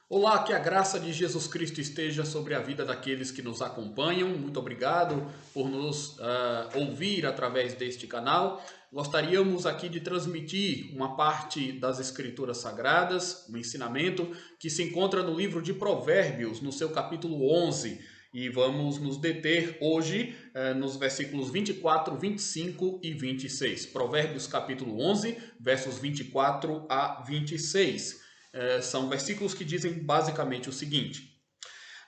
Olá, que a graça de Jesus Cristo esteja sobre a vida daqueles que nos acompanham. Muito obrigado por nos ouvir através deste canal. Gostaríamos aqui de transmitir uma parte das Escrituras Sagradas, um ensinamento que se encontra no livro de Provérbios, no seu capítulo 11. E vamos nos deter hoje nos versículos 24, 25 e 26. Provérbios capítulo 11, versos 24 a 26. São versículos que dizem basicamente o seguinte: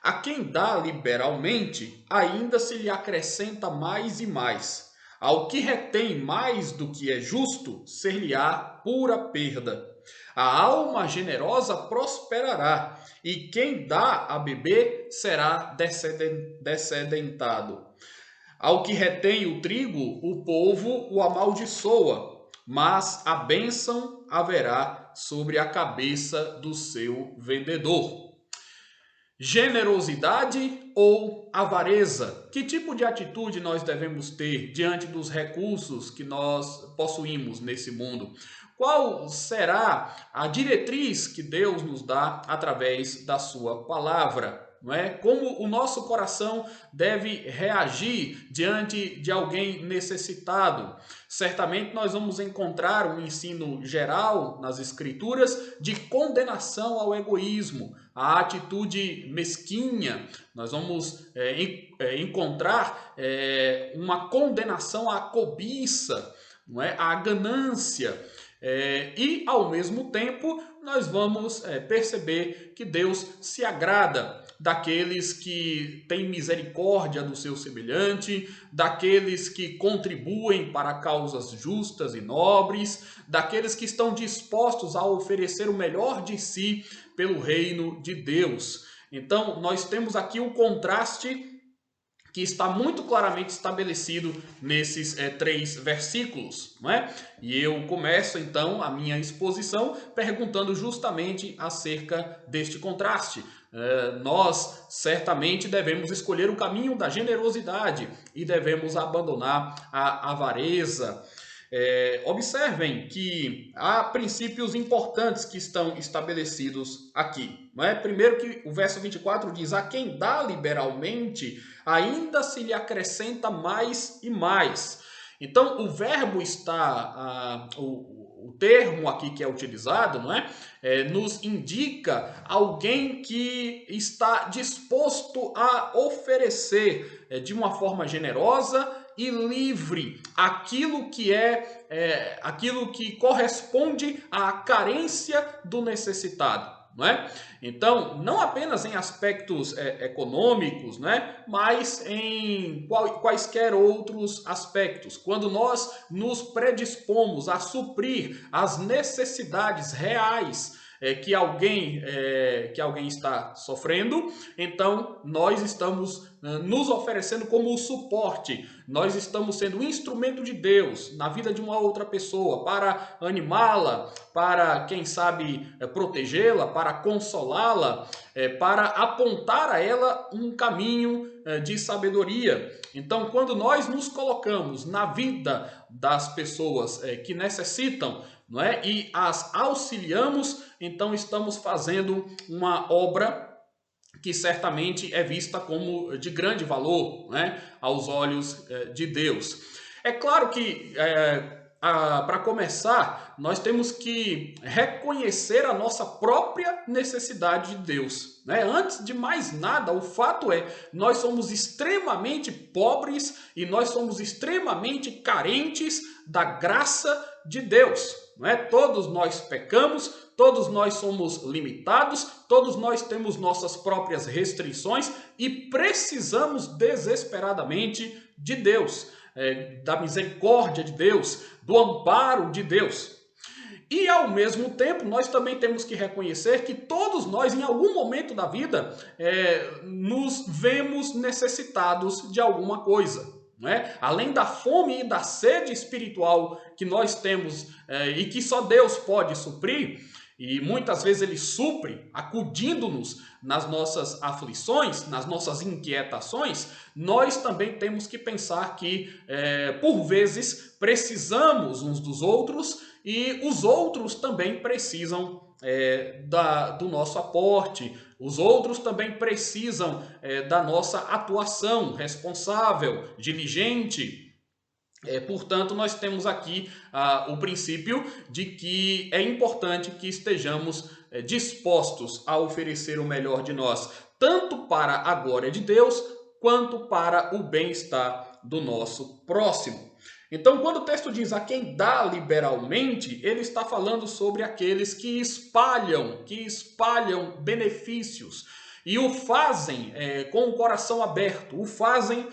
a quem dá liberalmente, ainda se lhe acrescenta mais e mais. Ao que retém mais do que é justo, ser-lhe-á pura perda. A alma generosa prosperará, e quem dá a beber será descedentado. Ao que retém o trigo, o povo o amaldiçoa, mas a bênção haverá sobre a cabeça do seu vendedor. Generosidade ou avareza? Que tipo de atitude nós devemos ter diante dos recursos que nós possuímos nesse mundo? Qual será a diretriz que Deus nos dá através da sua palavra? Não é? Como o nosso coração deve reagir diante de alguém necessitado? Certamente nós vamos encontrar um ensino geral nas Escrituras de condenação ao egoísmo, a atitude mesquinha. Nós vamos encontrar uma condenação à cobiça, não é? À ganância. E, ao mesmo tempo, nós vamos perceber que Deus se agrada daqueles que têm misericórdia do seu semelhante, daqueles que contribuem para causas justas e nobres, daqueles que estão dispostos a oferecer o melhor de si pelo reino de Deus. Então, nós temos aqui o contraste que está muito claramente estabelecido nesses três versículos, não é? E eu começo então a minha exposição perguntando justamente acerca deste contraste. Nós certamente devemos escolher o caminho da generosidade e devemos abandonar a avareza. Observem que há princípios importantes que estão estabelecidos aqui. Não é? Primeiro que o verso 24 diz: a quem dá liberalmente, ainda se lhe acrescenta mais e mais. Então, o verbo está, o termo aqui que é utilizado, não é? Nos indica alguém que está disposto a oferecer de uma forma generosa e livre aquilo que aquilo que corresponde à carência do necessitado. Não é? Então, não apenas em aspectos econômicos, né, mas em quaisquer outros aspectos. Quando nós nos predispomos a suprir as necessidades reais que alguém está sofrendo, então nós estamos nos oferecendo como suporte, nós estamos sendo um instrumento de Deus na vida de uma outra pessoa para animá-la, para, quem sabe, protegê-la, para consolá-la, para apontar a ela um caminho de sabedoria. Então, quando nós nos colocamos na vida das pessoas que necessitam, não é? E as auxiliamos, então estamos fazendo uma obra que certamente é vista como de grande valor, né, aos olhos de Deus. É claro que, para começar, nós temos que reconhecer a nossa própria necessidade de Deus. Né? Antes de mais nada, o fato é, nós somos extremamente pobres e nós somos extremamente carentes da graça de Deus. Não é? Todos nós pecamos, todos nós somos limitados, todos nós temos nossas próprias restrições e precisamos desesperadamente de Deus, da misericórdia de Deus, do amparo de Deus. E, ao mesmo tempo, nós também temos que reconhecer que todos nós, em algum momento da vida, nos vemos necessitados de alguma coisa. Né? Além da fome e da sede espiritual que nós temos e que só Deus pode suprir, e muitas vezes Ele supre, acudindo-nos nas nossas aflições, nas nossas inquietações, nós também temos que pensar que, por vezes, precisamos uns dos outros e os outros também precisam do nosso aporte, os outros também precisam da nossa atuação responsável, diligente. Portanto, nós temos aqui o princípio de que é importante que estejamos dispostos a oferecer o melhor de nós, tanto para a glória de Deus, quanto para o bem-estar do nosso próximo. Então, quando o texto diz a quem dá liberalmente, ele está falando sobre aqueles que espalham benefícios. E o fazem com o coração aberto, o fazem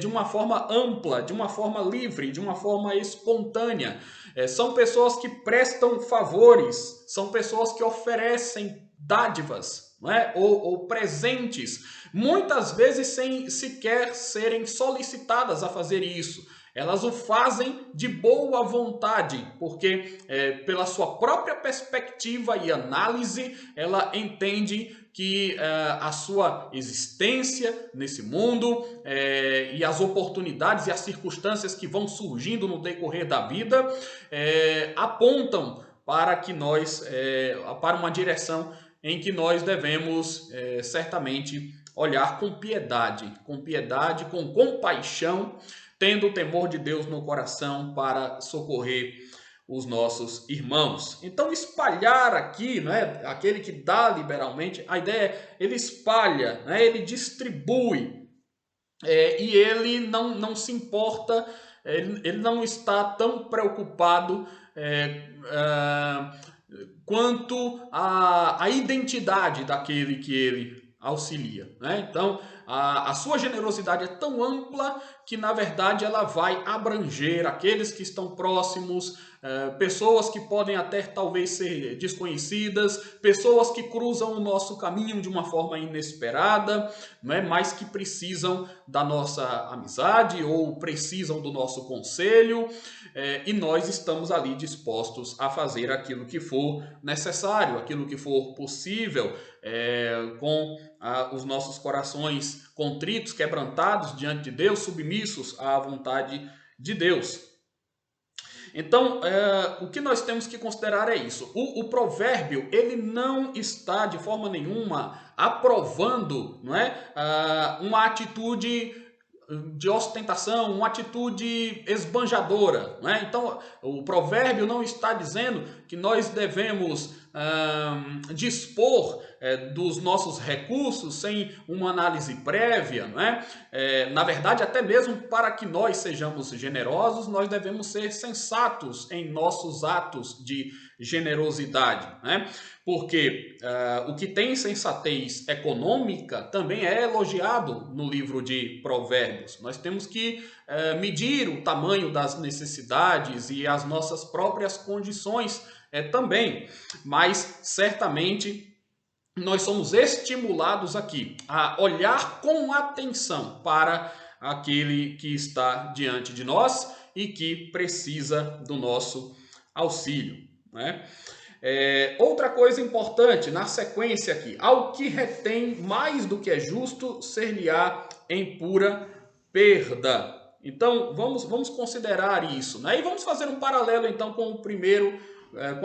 de uma forma ampla, de uma forma livre, de uma forma espontânea. São pessoas que prestam favores, são pessoas que oferecem dádivas, não é? ou presentes, muitas vezes sem sequer serem solicitadas a fazer isso. Elas o fazem de boa vontade, porque pela sua própria perspectiva e análise, ela entende que a sua existência nesse mundo e as oportunidades e as circunstâncias que vão surgindo no decorrer da vida apontam para que nós, para uma direção em que nós devemos certamente olhar com piedade, com compaixão, tendo o temor de Deus no coração para socorrer os nossos irmãos. Então, espalhar aqui, né, aquele que dá liberalmente, a ideia é ele espalha, né, ele distribui, e ele não se importa, ele não está tão preocupado quanto a identidade daquele que ele auxilia, né? Então, a sua generosidade é tão ampla que, na verdade, ela vai abranger aqueles que estão próximos, pessoas que podem até talvez ser desconhecidas, pessoas que cruzam o nosso caminho de uma forma inesperada, né, mas que precisam da nossa amizade ou precisam do nosso conselho, e nós estamos ali dispostos a fazer aquilo que for necessário, aquilo que for possível, com os nossos corações contritos, quebrantados diante de Deus, submissos à vontade de Deus. Então, o que nós temos que considerar é isso. O provérbio, ele não está de forma nenhuma aprovando, não é, uma atitude de ostentação, uma atitude esbanjadora, não é? Então, o provérbio não está dizendo que nós devemos dispor dos nossos recursos sem uma análise prévia, não é? Na verdade, até mesmo para que nós sejamos generosos, nós devemos ser sensatos em nossos atos de generosidade, né? Porque o que tem sensatez econômica também é elogiado no livro de Provérbios. Nós temos que medir o tamanho das necessidades e as nossas próprias condições também, mas certamente nós somos estimulados aqui a olhar com atenção para aquele que está diante de nós e que precisa do nosso auxílio, né? Outra coisa importante na sequência aqui: ao que retém mais do que é justo, ser-lhe-á em pura perda. Então vamos considerar isso, né? E vamos fazer um paralelo então com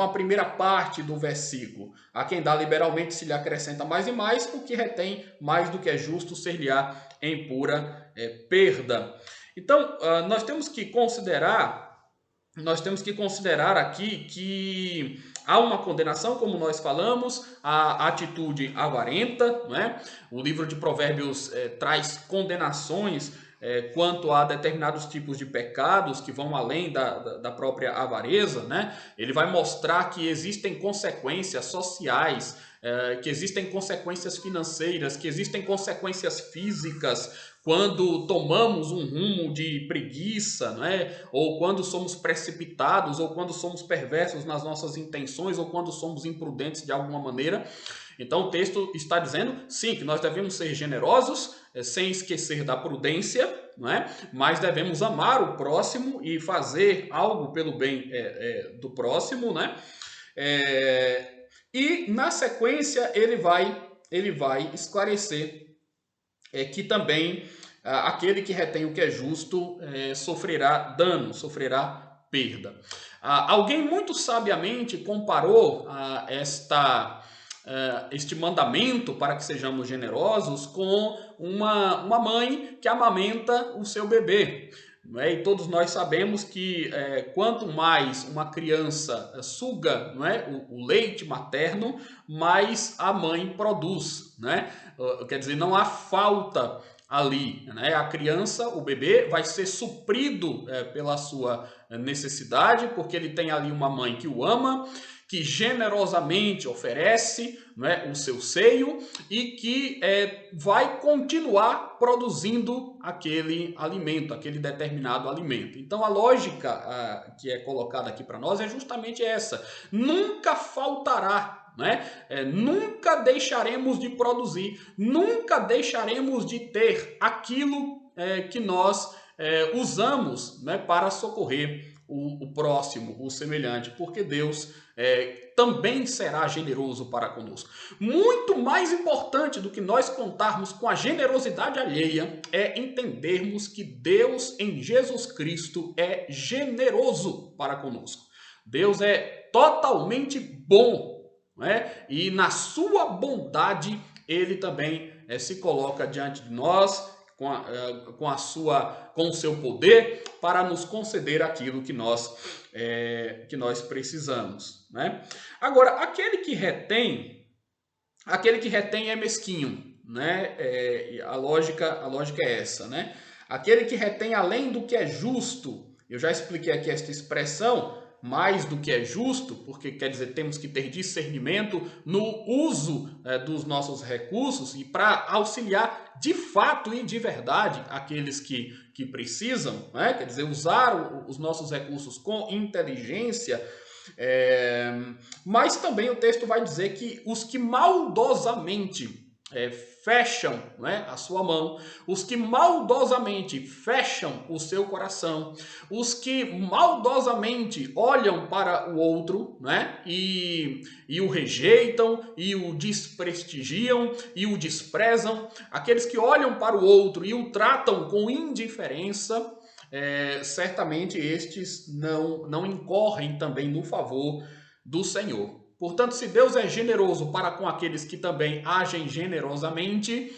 a primeira parte do versículo. A quem dá liberalmente se lhe acrescenta mais e mais, o que retém mais do que é justo, ser-lhe-á em pura perda. Então nós temos que considerar aqui que há uma condenação, como nós falamos, a atitude avarenta, não é? O livro de Provérbios traz condenações quanto a determinados tipos de pecados que vão além da própria avareza, né? Ele vai mostrar que existem consequências sociais, que existem consequências financeiras, que existem consequências físicas quando tomamos um rumo de preguiça, né? Ou quando somos precipitados, ou quando somos perversos nas nossas intenções, ou quando somos imprudentes de alguma maneira. Então o texto está dizendo, sim, que nós devemos ser generosos, sem esquecer da prudência, não é? Mas devemos amar o próximo e fazer algo pelo bem do próximo, né? E na sequência ele vai esclarecer que também aquele que retém o que é justo sofrerá dano, sofrerá perda. Alguém muito sabiamente comparou este mandamento para que sejamos generosos com uma mãe que amamenta o seu bebê. Não é? E todos nós sabemos que quanto mais uma criança suga, não é, o leite materno, mais a mãe produz. Né? Quer dizer, não há falta ali. Né? A criança, o bebê, vai ser suprido pela sua necessidade, porque ele tem ali uma mãe que o ama, que generosamente oferece, né, o seu seio e que vai continuar produzindo aquele alimento, aquele determinado alimento. Então a lógica que é colocada aqui para nós é justamente essa: nunca faltará. Né? Nunca deixaremos de produzir, nunca deixaremos de ter aquilo que nós usamos, né, para socorrer o próximo, o semelhante, porque Deus também será generoso para conosco. Muito mais importante do que nós contarmos com a generosidade alheia é entendermos que Deus em Jesus Cristo é generoso para conosco. Deus é totalmente bom, né? E na sua bondade ele também se coloca diante de nós com o seu poder para nos conceder aquilo que nós precisamos. Né? Agora, aquele que retém é mesquinho. Né? A lógica é essa. Né? Aquele que retém além do que é justo, eu já expliquei aqui esta expressão, mais do que é justo, porque quer dizer, temos que ter discernimento no uso dos nossos recursos e para auxiliar de fato e de verdade aqueles que precisam, né? Quer dizer, usar os nossos recursos com inteligência. Mas também o texto vai dizer que os que maldosamente fecham, né, a sua mão, os que maldosamente fecham o seu coração, os que maldosamente olham para o outro, né, e o rejeitam, e o desprestigiam, e o desprezam, aqueles que olham para o outro e o tratam com indiferença, certamente estes não incorrem também no favor do Senhor. Portanto, se Deus é generoso para com aqueles que também agem generosamente,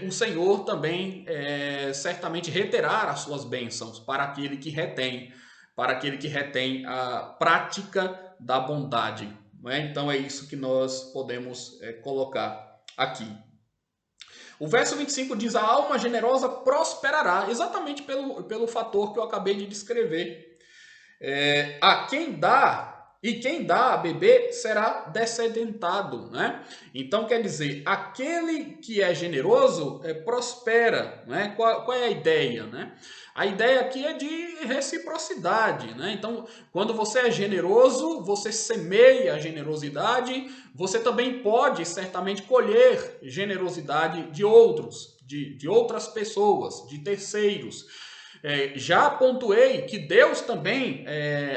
o Senhor também certamente reterá as suas bênçãos para aquele que retém a prática da bondade. Né? Então é isso que nós podemos colocar aqui. O verso 25 diz: a alma generosa prosperará, exatamente pelo fator que eu acabei de descrever. A quem dá, e quem dá a beber será descedentado, né? Então quer dizer, aquele que é generoso prospera, né? Qual é a ideia, né? A ideia aqui é de reciprocidade, né? Então, quando você é generoso, você semeia a generosidade, você também pode certamente colher generosidade de outros, de outras pessoas, de terceiros. Já pontuei que Deus também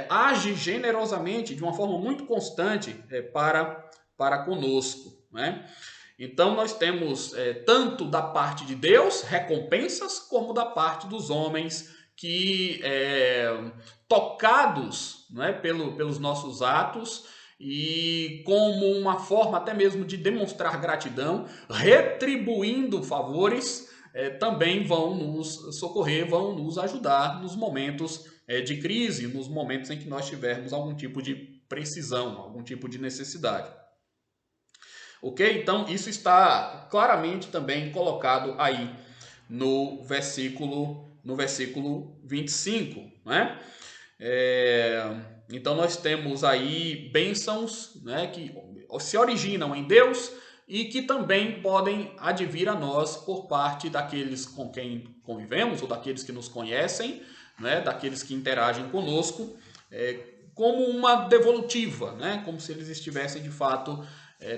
age generosamente, de uma forma muito constante para conosco. Né? Então nós temos tanto da parte de Deus recompensas, como da parte dos homens que, tocados, né, pelos nossos atos, e como uma forma até mesmo de demonstrar gratidão, retribuindo favores, também vão nos socorrer, vão nos ajudar nos momentos de crise, nos momentos em que nós tivermos algum tipo de precisão, algum tipo de necessidade. Ok? Então, isso está claramente também colocado aí no versículo 25. Né? Então, nós temos aí bênçãos, né, que se originam em Deus e que também podem advir a nós por parte daqueles com quem convivemos ou daqueles que nos conhecem, né, daqueles que interagem conosco, como uma devolutiva, né, como se eles estivessem de fato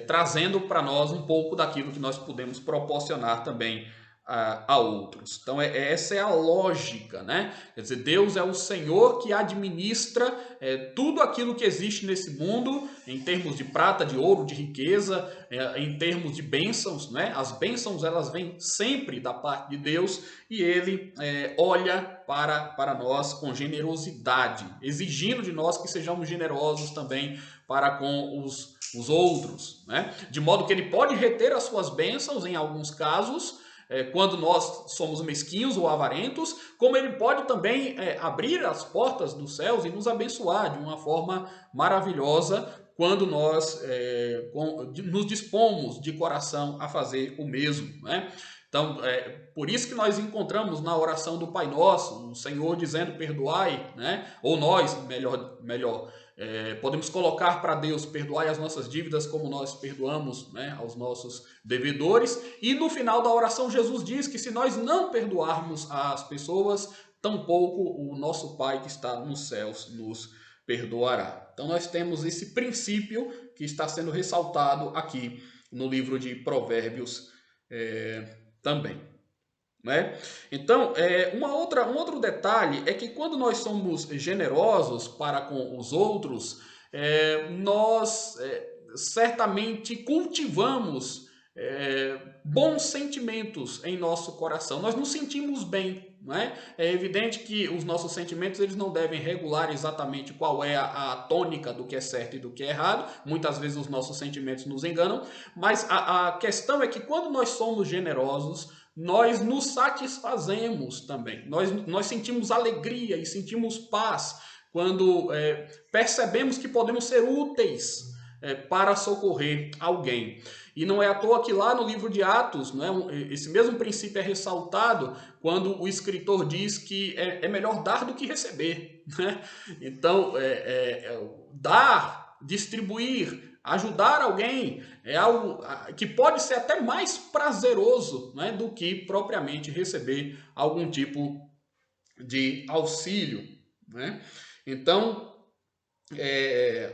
trazendo para nós um pouco daquilo que nós podemos proporcionar também a outros. Então, essa é a lógica, né? Quer dizer, Deus é o Senhor que administra tudo aquilo que existe nesse mundo, em termos de prata, de ouro, de riqueza, em termos de bênçãos, né? As bênçãos, elas vêm sempre da parte de Deus e Ele olha para nós com generosidade, exigindo de nós que sejamos generosos também para com os outros, né? De modo que Ele pode reter as suas bênçãos em alguns casos, quando nós somos mesquinhos ou avarentos, como Ele pode também abrir as portas dos céus e nos abençoar de uma forma maravilhosa quando nós nos dispomos de coração a fazer o mesmo, né? Então, por isso que nós encontramos na oração do Pai Nosso, o Senhor dizendo perdoai, né? Ou nós, melhor podemos colocar para Deus, perdoai as nossas dívidas como nós perdoamos, né, aos nossos devedores. E no final da oração Jesus diz que se nós não perdoarmos as pessoas, tampouco o nosso Pai que está nos céus nos perdoará. Então nós temos esse princípio que está sendo ressaltado aqui no livro de Provérbios também. Né? Então, um outro detalhe é que quando nós somos generosos para com os outros, nós certamente cultivamos bons sentimentos em nosso coração. Nós nos sentimos bem. Não é? É evidente que os nossos sentimentos eles não devem regular exatamente qual é a tônica do que é certo e do que é errado. Muitas vezes os nossos sentimentos nos enganam, mas a questão é que quando nós somos generosos, nós nos satisfazemos também. Nós sentimos alegria e sentimos paz quando percebemos que podemos ser úteis para socorrer alguém. E não é à toa que lá no livro de Atos, né, esse mesmo princípio é ressaltado quando o escritor diz que é melhor dar do que receber. Né? Então, dar, distribuir, ajudar alguém é algo que pode ser até mais prazeroso, né, do que propriamente receber algum tipo de auxílio. Né? Então,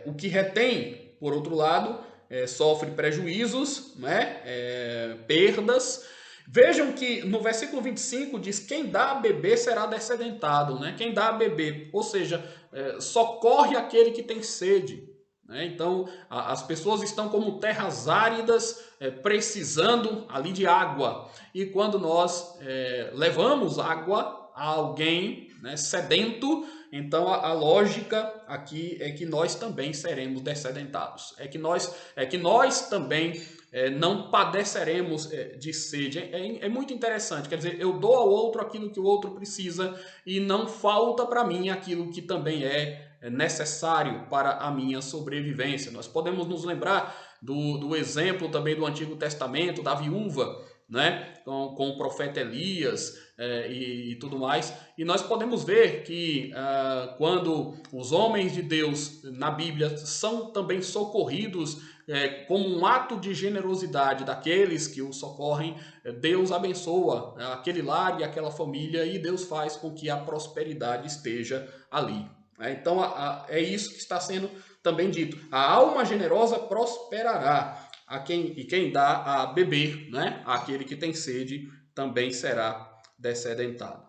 o que retém, por outro lado, sofre prejuízos, né, perdas. Vejam que no versículo 25 diz: quem dá a beber será descedentado, né? Quem dá a beber, ou seja, socorre aquele que tem sede. Né? Então, as pessoas estão como terras áridas, precisando ali de água. E quando nós levamos água a alguém, né, sedento, então a lógica aqui é que nós também seremos descedentados. É que nós também não padeceremos de sede. É muito interessante. Quer dizer, eu dou ao outro aquilo que o outro precisa e não falta para mim aquilo que também é necessário para a minha sobrevivência. Nós podemos nos lembrar do exemplo também do Antigo Testamento, da viúva, né, com o profeta Elias e tudo mais. E nós podemos ver que quando os homens de Deus na Bíblia são também socorridos como um ato de generosidade daqueles que o socorrem, Deus abençoa aquele lar e aquela família e Deus faz com que a prosperidade esteja ali. Então é isso que está sendo também dito. A alma generosa prosperará. E quem dá a beber, né, aquele que tem sede, também será descedentado.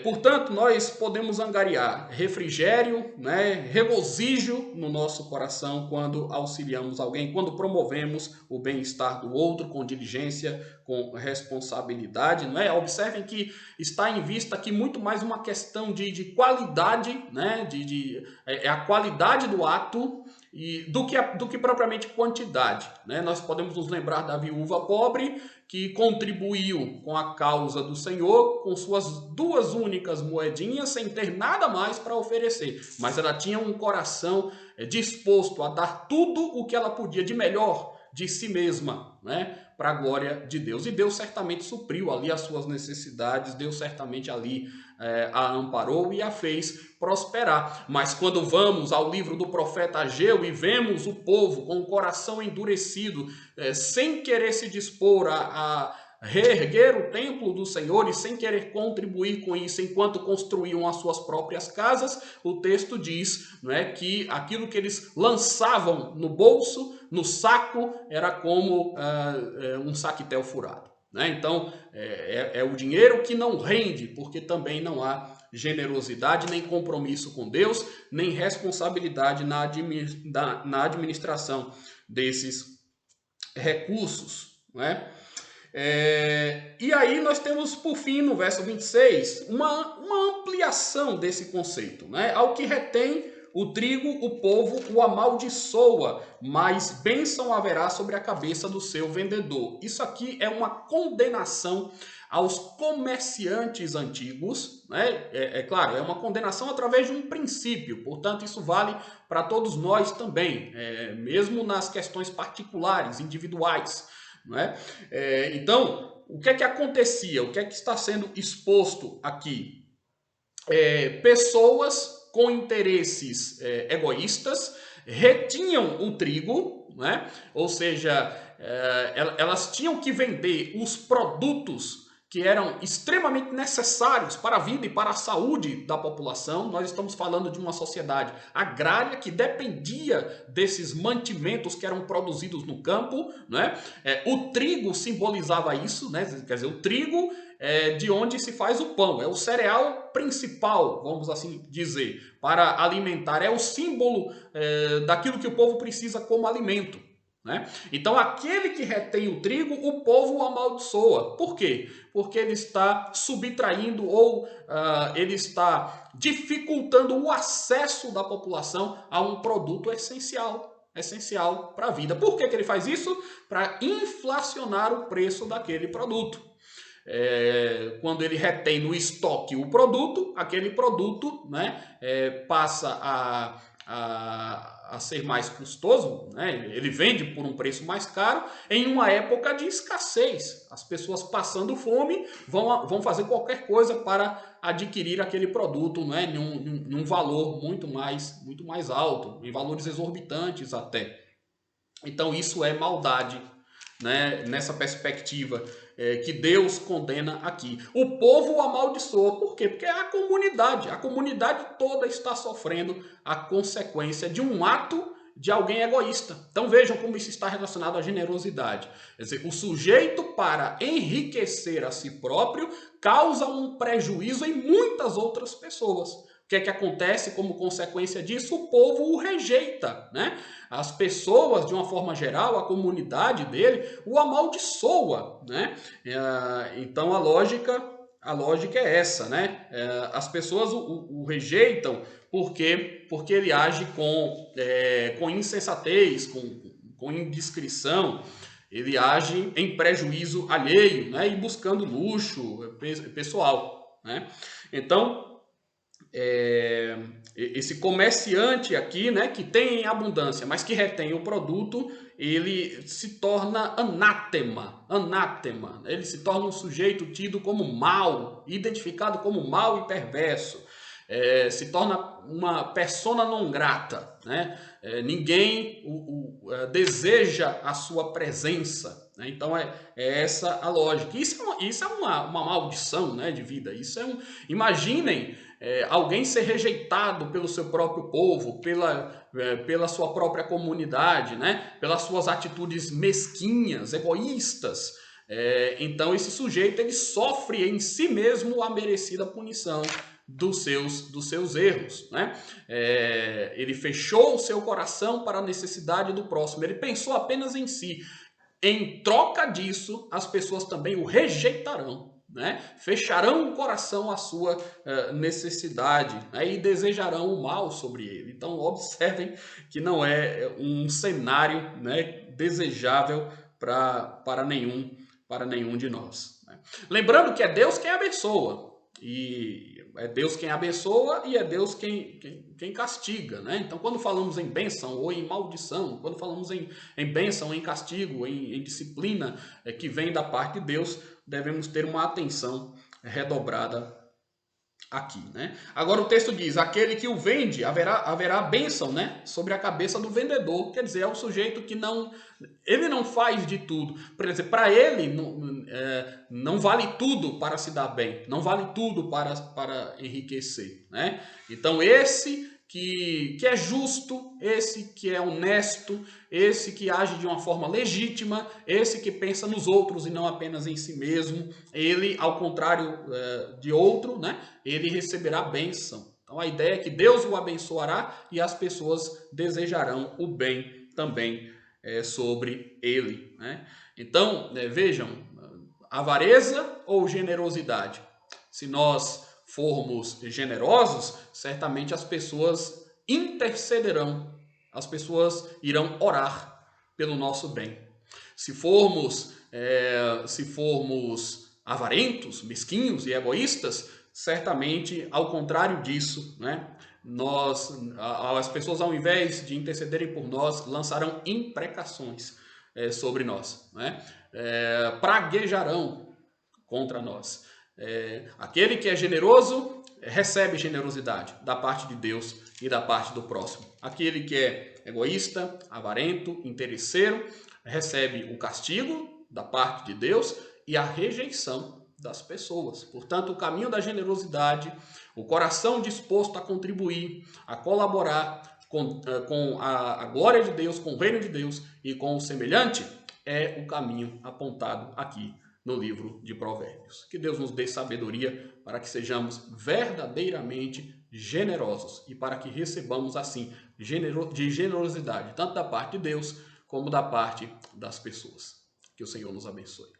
Portanto, nós podemos angariar refrigério, né, regozijo no nosso coração quando auxiliamos alguém, quando promovemos o bem-estar do outro com diligência, com responsabilidade. Né? Observem que está em vista aqui muito mais uma questão de qualidade, né, é a qualidade do ato do que propriamente quantidade. Né? Nós podemos nos lembrar da viúva pobre que contribuiu com a causa do Senhor com suas 2 únicas moedinhas sem ter nada mais para oferecer. Mas ela tinha um coração disposto a dar tudo o que ela podia de melhor de si mesma, né, para a glória de Deus. E Deus certamente supriu ali as suas necessidades, Deus certamente ali a amparou e a fez prosperar. Mas quando vamos ao livro do profeta Ageu e vemos o povo com o coração endurecido, sem querer se dispor a reerguer o templo do Senhor e sem querer contribuir com isso enquanto construíam as suas próprias casas, o texto diz, né, que aquilo que eles lançavam no bolso, no saco, era como um saquetel furado. né? Então, é o dinheiro que não rende, porque também não há generosidade, nem compromisso com Deus, nem responsabilidade na administração desses recursos, né? E aí nós temos, por fim, no verso 26, uma ampliação desse conceito, né? Ao que retém o trigo, o povo o amaldiçoa, mas bênção haverá sobre a cabeça do seu vendedor. Isso aqui é uma condenação aos comerciantes antigos, né? Claro, é uma condenação através de um princípio, portanto, isso vale para todos nós também, mesmo nas questões particulares, individuais. Né? Então, o que é que acontecia? O que é que está sendo exposto aqui? Pessoas com interesses egoístas retinham o trigo, né? Ou seja, elas tinham que vender os produtos que eram extremamente necessários para a vida e para a saúde da população. Nós estamos falando de uma sociedade agrária que dependia desses mantimentos que eram produzidos no campo, né? O trigo simbolizava isso, né? Quer dizer, o trigo é de onde se faz o pão, é o cereal principal, vamos assim dizer, para alimentar, é o símbolo daquilo que o povo precisa como alimento. Né? Então, aquele que retém o trigo, o povo o amaldiçoa. Por quê? Porque ele está subtraindo ou ele está dificultando o acesso da população a um produto essencial para a vida. Por que ele faz isso? Para inflacionar o preço daquele produto. Quando ele retém no estoque o produto, aquele produto, né, passa a ser mais custoso, né? Ele vende por um preço mais caro em uma época de escassez. As pessoas passando fome vão fazer qualquer coisa para adquirir aquele produto, né? Num valor muito mais alto, em valores exorbitantes até. Então isso é maldade, né? Nessa perspectiva que Deus condena aqui. O povo o amaldiçoa. Por quê? Porque a comunidade toda está sofrendo a consequência de um ato de alguém egoísta. Então vejam como isso está relacionado à generosidade. Quer dizer, o sujeito, para enriquecer a si próprio, causa um prejuízo em muitas outras pessoas. O que é que acontece como consequência disso? O povo o rejeita, né? As pessoas, de uma forma geral, a comunidade dele, o amaldiçoa, né? Então a lógica é essa, né? As pessoas o rejeitam porque ele age com insensatez, com indiscrição, ele age em prejuízo alheio, né? E buscando luxo pessoal, né? Então, esse comerciante aqui, né, que tem em abundância, mas que retém o produto, ele se torna anátema, ele se torna um sujeito tido como mau, identificado como mau e perverso, se torna uma persona non grata, né? Ninguém deseja a sua presença, né? Então é essa a lógica. Isso é uma maldição, né, de vida. Imaginem alguém ser rejeitado pelo seu próprio povo, pela sua própria comunidade, né? Pelas suas atitudes mesquinhas, egoístas. Então esse sujeito ele sofre em si mesmo a merecida punição dos seus erros, né? Ele fechou o seu coração para a necessidade do próximo, ele pensou apenas em si. Em troca disso, as pessoas também o rejeitarão, né? Fecharão o coração à sua necessidade, né? E desejarão o mal sobre ele. Então observem que não é um cenário, né, desejável para nenhum de nós, né? Lembrando que é Deus quem abençoa, e é Deus quem abençoa e é Deus quem castiga, né? Então, quando falamos em bênção ou em maldição, quando falamos em bênção, em castigo, em disciplina que vem da parte de Deus, devemos ter uma atenção redobrada aqui, né? Agora o texto diz: aquele que o vende, haverá bênção, né, sobre a cabeça do vendedor. Quer dizer, é o sujeito que ele não faz de tudo. Por exemplo, para ele não vale tudo para se dar bem, não vale tudo para enriquecer, né? Então esse que é justo, esse que é honesto, esse que age de uma forma legítima, esse que pensa nos outros e não apenas em si mesmo. Ele, ao contrário de outro, né, ele receberá bênção. Então a ideia é que Deus o abençoará e as pessoas desejarão o bem também sobre ele, né? Então, vejam, avareza ou generosidade? Se nós formos generosos, certamente as pessoas intercederão, as pessoas irão orar pelo nosso bem. Se formos avarentos, mesquinhos e egoístas, certamente ao contrário disso, né? As pessoas, ao invés de intercederem por nós, lançarão imprecações sobre nós, né? Praguejarão contra nós. Aquele que é generoso recebe generosidade da parte de Deus e da parte do próximo. Aquele que é egoísta, avarento, interesseiro, recebe o castigo da parte de Deus e a rejeição das pessoas. Portanto, o caminho da generosidade, o coração disposto a contribuir, a colaborar com a glória de Deus, com o reino de Deus e com o semelhante, é o caminho apontado aqui no livro de Provérbios. Que Deus nos dê sabedoria para que sejamos verdadeiramente generosos e para que recebamos assim de generosidade, tanto da parte de Deus como da parte das pessoas. Que o Senhor nos abençoe.